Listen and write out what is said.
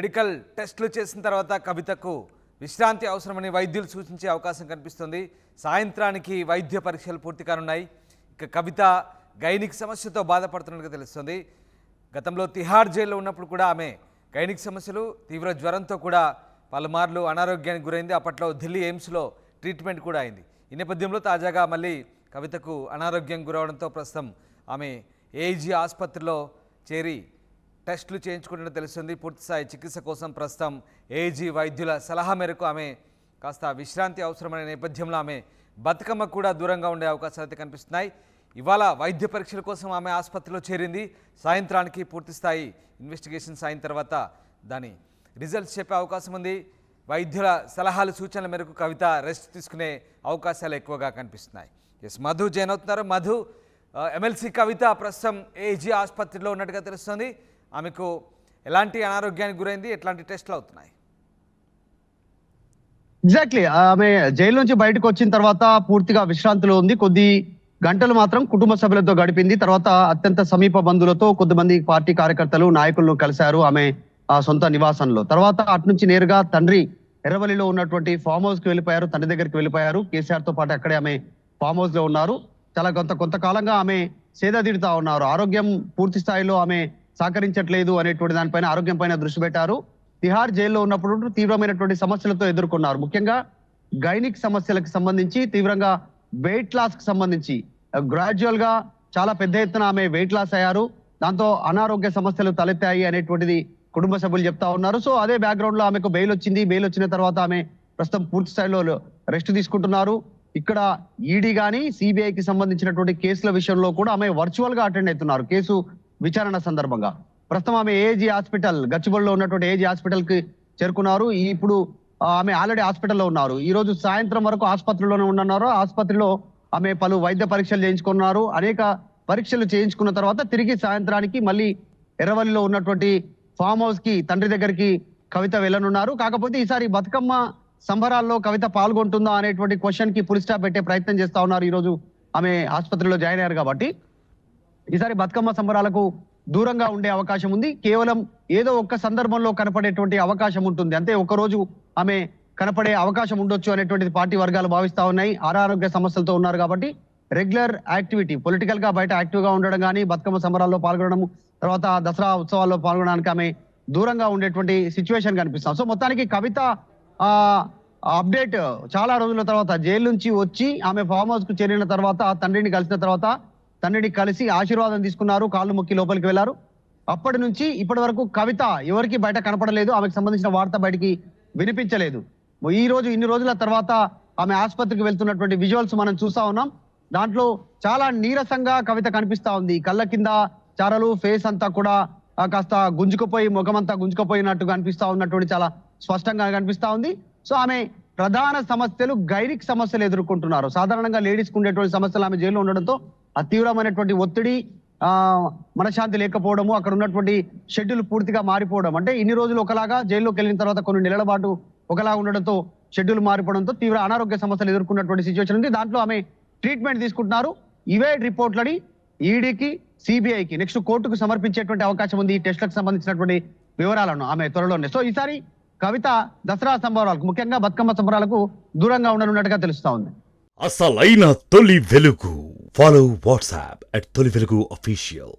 Medical టెస్టులు చేసిన తర్వాత కవితకు విశ్రాంతి అవసరమని వైద్యులు సూచించే అవకాశం కనిపిస్తుంది. సాయంత్రానికి వైద్య పరీక్షలు పూర్తి కానున్నాయి. ఇక కవిత గైనిక్ సమస్యతో బాధపడుతున్నట్టుగా తెలుస్తుంది. గతంలో తిహార్ జైల్లో ఉన్నప్పుడు కూడా ఆమె గైనిక్ సమస్యలు, తీవ్ర జ్వరంతో కూడా పలుమార్లు అనారోగ్యానికి గురైంది. అప్పట్లో ఢిల్లీ ఎయిమ్స్లో ట్రీట్మెంట్ కూడా అయింది. ఈ నేపథ్యంలో తాజాగా మళ్ళీ కవితకు అనారోగ్యం గురవడంతో ప్రస్తుతం ఆమె ఏజీ ఆసుపత్రిలో చేరి టెస్టులు చేయించుకున్నట్టు తెలుస్తుంది. పూర్తిస్థాయి చికిత్స కోసం ప్రస్తుతం ఏజీ వైద్యుల సలహా మేరకు ఆమె కాస్త విశ్రాంతి అవసరమైన నేపథ్యంలో ఆమె బతుకమ్మ కూడా దూరంగా ఉండే అవకాశాలు అయితే కనిపిస్తున్నాయి. ఇవాళ వైద్య పరీక్షల కోసం ఆమె ఆసుపత్రిలో చేరింది. సాయంత్రానికి పూర్తిస్థాయి ఇన్వెస్టిగేషన్స్ అయిన తర్వాత దాని రిజల్ట్స్ చెప్పే అవకాశం ఉంది. వైద్యుల సలహాలు సూచనల మేరకు కవిత రెస్ట్ తీసుకునే అవకాశాలు ఎక్కువగా కనిపిస్తున్నాయి. మధు జైన్ అవుతున్నారు. మధు, ఎమ్మెల్సీ కవిత ప్రస్తుతం ఏజీ ఆసుపత్రిలో ఉన్నట్టుగా తెలుస్తుంది. ఆమెకు ఎలాంటి అనారోగ్యానికి గురైంది, ఎట్లాంటి టెస్టులు అవుతున్నాయి? ఎగ్జాక్ట్లీ, ఆమె జైలు నుంచి బయటకు వచ్చిన తర్వాత పూర్తిగా విశ్రాంతిలో ఉంది. కొద్ది గంటలు మాత్రం కుటుంబ సభ్యులతో గడిపింది. తర్వాత అత్యంత సమీప బంధువులతో కొద్దిమంది పార్టీ కార్యకర్తలు, నాయకులను కలిశారు ఆమె సొంత నివాసంలో. తర్వాత అటు నుంచి నేరుగా తండ్రి ఎర్రవల్లిలో ఉన్నటువంటి ఫామ్ హౌస్ కి వెళ్ళిపోయారు. తండ్రి దగ్గరికి వెళ్ళిపోయారు. కేసీఆర్ తో పాటు అక్కడే ఆమె ఫామ్ హౌస్ లో ఉన్నారు. చాలా కొంతకాలంగా ఆమె సేదతీరుతా ఉన్నారు. ఆరోగ్యం పూర్తి స్థాయిలో ఆమె సహకరించట్లేదు అనేటువంటి దానిపైన, ఆరోగ్యం పైన దృష్టి పెట్టారు. తిహార్ జైల్లో ఉన్నప్పుడు తీవ్రమైనటువంటి సమస్యలతో ఎదుర్కొన్నారు. ముఖ్యంగా గైనిక్ సమస్యలకు సంబంధించి, తీవ్రంగా వెయిట్ లాస్ కి సంబంధించి గ్రాడ్యువల్ గా చాలా పెద్ద ఎత్తున ఆమె వెయిట్ లాస్ అయ్యారు. దాంతో అనారోగ్య సమస్యలు తలెత్తాయి అనేటువంటిది కుటుంబ సభ్యులు చెప్తా ఉన్నారు. సో అదే బ్యాక్గ్రౌండ్ లో ఆమెకు బెయిల్ వచ్చింది. బెయిల్ వచ్చిన తర్వాత ఆమె ప్రస్తుతం పూర్తి స్థాయిలో రెస్ట్ తీసుకుంటున్నారు. ఇక్కడ ఈడీ గానీ సిబిఐకి సంబంధించినటువంటి కేసుల విషయంలో కూడా ఆమె వర్చువల్ గా అటెండ్ అవుతున్నారు కేసు విచారణ సందర్భంగా. ప్రస్తుతం ఆమె ఏజీ హాస్పిటల్, గచ్చిబౌలిలో ఉన్నటువంటి ఏజీ హాస్పిటల్ కి చేరుకున్నారు. ఇప్పుడు ఆమె ఆల్రెడీ హాస్పిటల్లో ఉన్నారు. ఈ రోజు సాయంత్రం వరకు ఆసుపత్రిలోనే ఉన్నారు. ఆసుపత్రిలో ఆమె పలు వైద్య పరీక్షలు చేయించుకున్నారు. అనేక పరీక్షలు చేయించుకున్న తర్వాత తిరిగి సాయంత్రానికి మళ్ళీ ఎర్రవల్లిలో ఉన్నటువంటి ఫామ్ హౌస్ కి, తండ్రి దగ్గరికి కవిత వెళ్ళనున్నారు. కాకపోతే ఈసారి బతుకమ్మ సంబరాల్లో కవిత పాల్గొంటుందా అనేటువంటి క్వశ్చన్ కి పులి స్టాప్ పెట్టే ప్రయత్నం చేస్తా ఉన్నారు. ఈ రోజు ఆమె ఆసుపత్రిలో జాయిన్ అయ్యారు కాబట్టి ఈసారి బతుకమ్మ సంబరాలకు దూరంగా ఉండే అవకాశం ఉంది. కేవలం ఏదో ఒక్క సందర్భంలో కనపడేటువంటి అవకాశం ఉంటుంది అంతే. ఒకరోజు ఆమె కనపడే అవకాశం ఉండొచ్చు అనేటువంటిది పార్టీ వర్గాలు భావిస్తా ఉన్నాయి. అనారోగ్య సమస్యలతో ఉన్నారు కాబట్టి రెగ్యులర్ యాక్టివిటీ, పొలిటికల్ గా బయట యాక్టివ్ గా ఉండడం కానీ, బతుకమ్మ సంబరాల్లో పాల్గొనడం, తర్వాత దసరా ఉత్సవాల్లో పాల్గొనడానికి ఆమె దూరంగా ఉండేటువంటి సిచ్యువేషన్ కనిపిస్తాం. సో మొత్తానికి కవిత అప్డేట్ చాలా రోజుల తర్వాత జైలు నుంచి వచ్చి ఆమె ఫామ్ హౌస్ కు చేరిన తర్వాత తండ్రిని కలిసిన తర్వాత తండ్రిని కలిసి ఆశీర్వాదం తీసుకున్నారు. కాళ్ళు మొక్కి లోపలికి వెళ్లారు. అప్పటి నుంచి ఇప్పటి వరకు కవిత ఎవరికి బయట కనపడలేదు. ఆమెకు సంబంధించిన వార్త బయటికి వినిపించలేదు. ఈ రోజు ఇన్ని రోజుల తర్వాత ఆమె ఆసుపత్రికి వెళ్తున్నటువంటి విజువల్స్ మనం చూస్తా ఉన్నాం. దాంట్లో చాలా నీరసంగా కవిత కనిపిస్తా ఉంది. కళ్ళ కింద చారలు, ఫేస్ అంతా కూడా కాస్త గుంజుకుపోయి, ముఖమంతా గుంజుకుపోయినట్టుగా అనిపిస్తా ఉన్నటువంటి చాలా స్పష్టంగా కనిపిస్తా ఉంది. సో ఆమె ప్రధాన సమస్యలు గైనిక్ సమస్యలు ఎదుర్కొంటున్నారు. సాధారణంగా లేడీస్ కు ఉండేటువంటి సమస్యలు ఆమె జైల్లో ఉండడంతో ఆ తీవ్రమైనటువంటి ఒత్తిడి, మనశ్శాంతి లేకపోవడము, అక్కడ ఉన్నటువంటి షెడ్యూల్ పూర్తిగా మారిపోవడం, అంటే ఇన్ని రోజులు ఒకలాగా, జైల్లోకి వెళ్ళిన తర్వాత కొన్ని నెలల పాటు ఒకలా ఉండడంతో షెడ్యూల్ మారిపోవడంతో తీవ్ర అనారోగ్య సమస్యలు ఎదుర్కొన్నటువంటి సిచ్యువేషన్ ఉంది. దాంట్లో ఆమె ట్రీట్మెంట్ తీసుకుంటున్నారు. ఇవే రిపోర్ట్లని ఈడీకి, సిబిఐకి నెక్స్ట్ కోర్టుకు సమర్పించేటువంటి అవకాశం ఉంది. ఈ టెస్టులకు సంబంధించినటువంటి వివరాలను ఆమె త్వరలోనే. సో ఈసారి కవిత దసరా సంబరాలకు, ముఖ్యంగా బతుకమ్మ సంబరాలకు దూరంగా ఉండనున్నట్టుగా తెలుస్తా ఉంది. అసలైన తొలి వెలుగు. ఫాలో వాట్సాప్ @తొలి వెలుగు official.